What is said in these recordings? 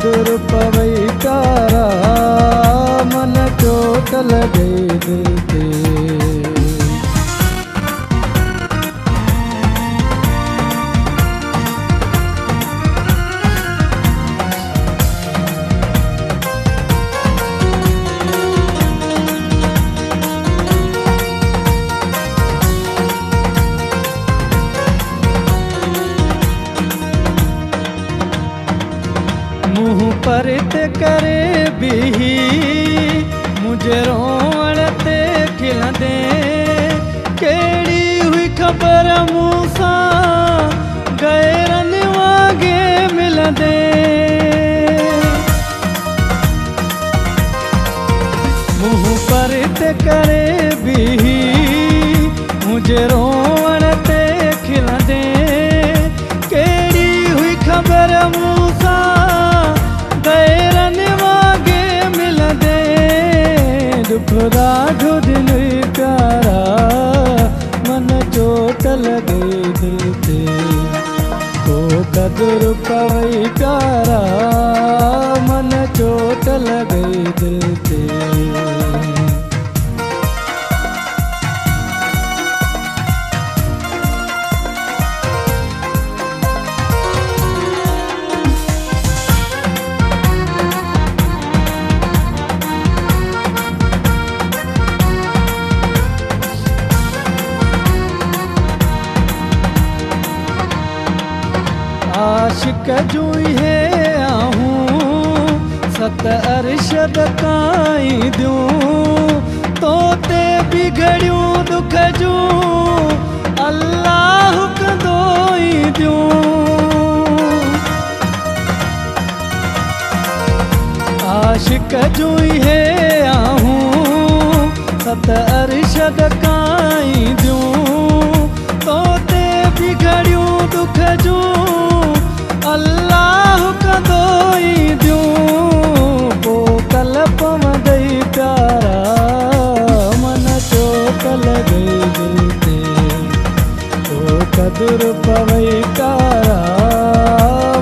कदुर पवई प्यारा मन चोट लगे दिल ते। मुँह पर ते करे भी मुझे रोवण ते खिलंदे, केड़ी हुई खबर मूंसा गैरन वागे मिलंदे। मुँह पर ते करे भी मुझे रोवण ते खिलंदे, केड़ी हुई खबर मूंसा दुखदा दिल प्यारा मन चोट लगे दिल ते। तो कदुर पवई प्यारा मन चोट लगे दिल ते। आशिक जुई है आहूं सत अरशद काई दूं, तोते बिगड़ियूं दुख जूं अल्लाह कंदोई दूं। आशिक जुई है आहूं सत अरशद काई दूं, तोते बिगड़ियूं दुख जूं अल्लाह कंदोई दूं। पो कल पवंदई प्यारा मन चोट लगे दिल ते। तो कदुर पवई प्यारा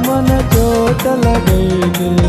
मन चोट लगे दिल